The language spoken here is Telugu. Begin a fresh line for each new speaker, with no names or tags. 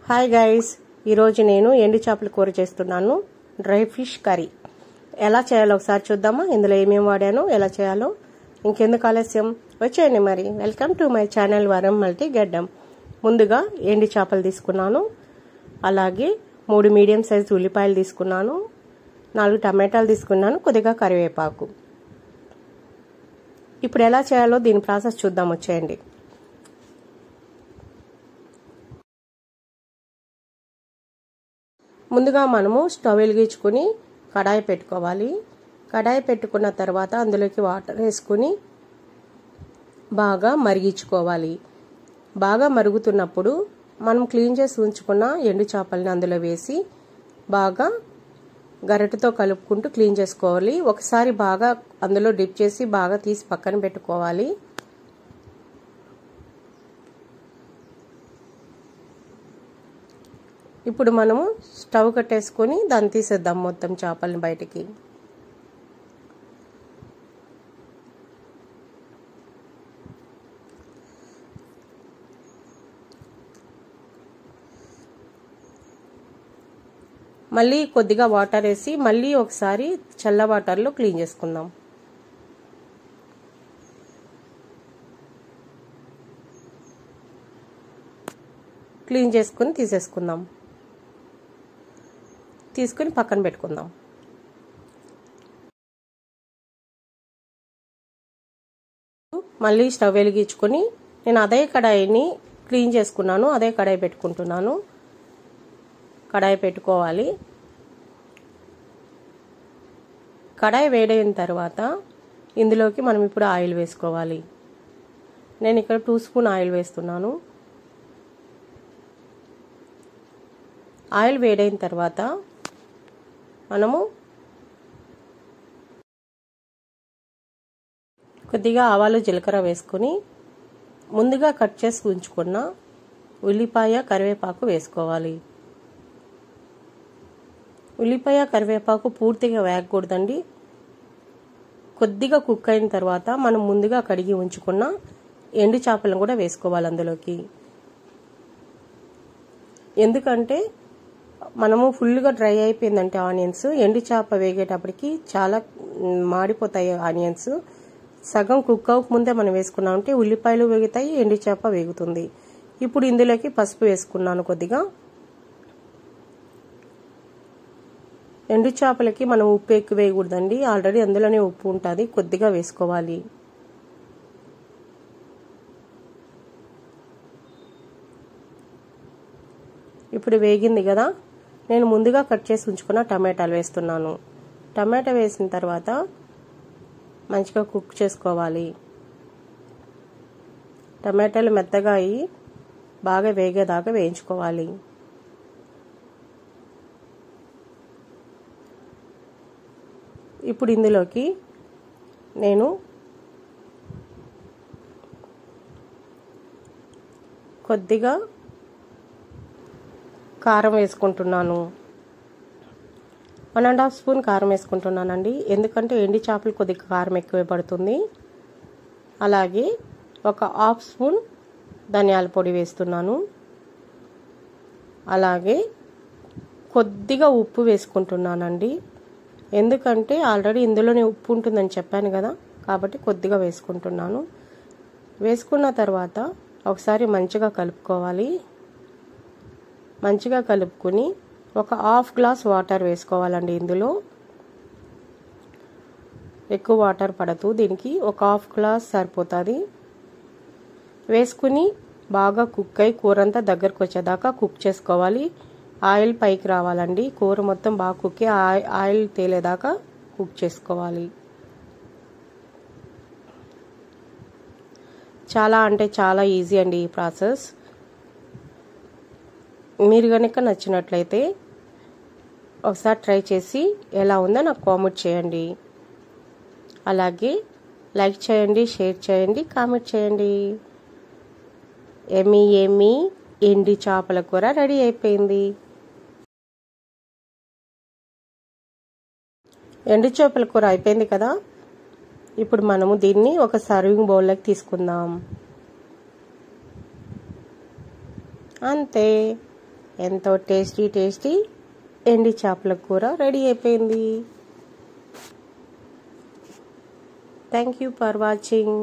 హాయ్ గైస్, ఈరోజు నేను ఎండు చేపల కూర చేస్తున్నాను. డ్రై ఫిష్ కర్రీ ఎలా చేయాలో ఒకసారి చూద్దామా. ఇందులో ఏమేమి వాడానో, ఎలా చేయాలో. ఇంకెందుకు ఆలస్యం, వచ్చేయండి మరి. వెల్కమ్ టు మై ఛానల్ వరం మల్టీ గడ్డం. ముందుగా ఎండు చేపలు తీసుకున్నాను, అలాగే 3 మీడియం సైజు ఉల్లిపాయలు తీసుకున్నాను, 4 టమాటాలు తీసుకున్నాను, కొద్దిగా కరివేపాకు. ఇప్పుడు ఎలా చేయాలో దీని ప్రాసెస్ చూద్దాం, వచ్చేయండి. ముందుగా మనము స్టవ్ వెలిగించుకొని కడాయి పెట్టుకోవాలి. కడాయి పెట్టుకున్న తర్వాత అందులోకి వాటర్ వేసుకుని బాగా మరిగించుకోవాలి. బాగా మరుగుతున్నప్పుడు మనం క్లీన్ చేసి ఉంచుకున్న ఎండు చేపల్ని అందులో వేసి బాగా గరిటెతో కలుపుకుంటూ క్లీన్ చేసుకోవాలి. ఒకసారి బాగా అందులో డిప్ చేసి బాగా తీసి పక్కన పెట్టుకోవాలి. ఇప్పుడు మనము స్టవ్ కట్టేసుకొని దాన్ని తీసేద్దాం మొత్తం చేపల్ని బయటికి. మళ్ళీ కొద్దిగా వాటర్ వేసి మళ్ళీ ఒకసారి చల్ల వాటర్లో క్లీన్ చేసుకుందాం. క్లీన్ చేసుకుని తీసేసుకుందాం. తీసుకుని పక్కన పెట్టుకుందాం. మళ్ళీ స్టవ్ వెలిగించుకొని నేను అదే కడాయిని క్లీన్ చేసుకున్నాను, అదే కడాయి పెట్టుకుంటున్నాను. కడాయి పెట్టుకోవాలి. కడాయి వేడైన తర్వాత ఇందులోకి మనం ఇప్పుడు ఆయిల్ వేసుకోవాలి. నేను ఇక్కడ 2 స్పూన్ ఆయిల్ వేస్తున్నాను. ఆయిల్ వేడైన తర్వాత మనము కొద్దిగా ఆవాలు జీలకర్ర వేసుకొని ముందుగా కట్ చేసి ఉంచుకున్న ఉల్లిపాయ కరివేపాకు వేసుకోవాలి. ఉల్లిపాయ కరివేపాకు పూర్తిగా వేగకూడదండి. కొద్దిగా కుక్ అయిన తర్వాత మనం ముందుగా కడిగి ఉంచుకున్న ఎండు చేపలను కూడా వేసుకోవాలి అందులోకి. ఎందుకంటే మనము ఫుల్గా డ్రై అయిపోయిందంటే ఆనియన్స్, ఎండు చేప వేగేటప్పటికి చాలా మాడిపోతాయి ఆనియన్స్. సగం కుక్ అవ్వకముందే మనం వేసుకున్నామంటే ఉల్లిపాయలు వేగుతాయి, ఎండు చేప వేగుతుంది. ఇప్పుడు ఇందులోకి పసుపు వేసుకున్నాను కొద్దిగా. ఎండు చేపలకి మనం ఉప్పు ఎక్కువ వేయకూడదండి, ఆల్రెడీ అందులోనే ఉప్పు ఉంటుంది, కొద్దిగా వేసుకోవాలి. ఇప్పుడు వేగింది కదా, నేను ముందుగా కట్ చేసి ఉంచుకున్న టమాటాలు వేస్తున్నాను. టమాటా వేసిన తర్వాత మంచిగా కుక్ చేసుకోవాలి. టమాటాలు మెత్తగా అయ్యి బాగా వేగేదాకా వేయించుకోవాలి. ఇప్పుడు ఇందులోకి నేను కొద్దిగా కారం వేసుకుంటున్నాను. 1.5 స్పూన్ కారం వేసుకుంటున్నానండి, ఎందుకంటే ఎండి చేపలు కొద్దిగా కారం ఎక్కువే పడుతుంది. అలాగే ఒక 1/2 స్పూన్ ధనియాల పొడి వేస్తున్నాను. అలాగే కొద్దిగా ఉప్పు వేసుకుంటున్నానండి, ఎందుకంటే ఆల్రెడీ ఇందులోనే ఉప్పు ఉంటుందని చెప్పాను కదా, కాబట్టి కొద్దిగా వేసుకుంటున్నాను. వేసుకున్న తర్వాత ఒకసారి మంచిగా కలుపుకోవాలి. మంచిగా కలుపుకొని ఒక 1/2 గ్లాస్ వాటర్ వేసుకోవాలండి. ఇందులో ఎక్కువ వాటర్ పడదు, దీనికి ఒక 1/2 గ్లాస్ సరిపోతుంది. వేసుకుని బాగా కుక్ అయి కూరంతా దగ్గరకు వచ్చేదాకా కుక్ చేసుకోవాలి. ఆయిల్ పైకి రావాలండి, కూర మొత్తం బాగా కుక్ అయ్యి ఆయిల్ తేలేదాకా కుక్ చేసుకోవాలి. చాలా అంటే చాలా ఈజీ అండి ఈ ప్రాసెస్. మీరు కనుక నచ్చినట్లయితే ఒకసారి ట్రై చేసి ఎలా ఉందో నాకు కామెంట్ చేయండి. అలాగే లైక్ చేయండి, షేర్ చేయండి, కామెంట్ చేయండి. ఎమ్మి ఎండి చేపల కూర రెడీ అయిపోయింది. ఎండు చేపల కూర అయిపోయింది కదా. ఇప్పుడు మనము దీన్ని ఒక సర్వింగ్ బౌల్లోకి తీసుకుందాం. అంతే. ఎంతో టేస్టీ ఎండి చేపల కూర రెడీ అయిపోయింది. Thank you for watching.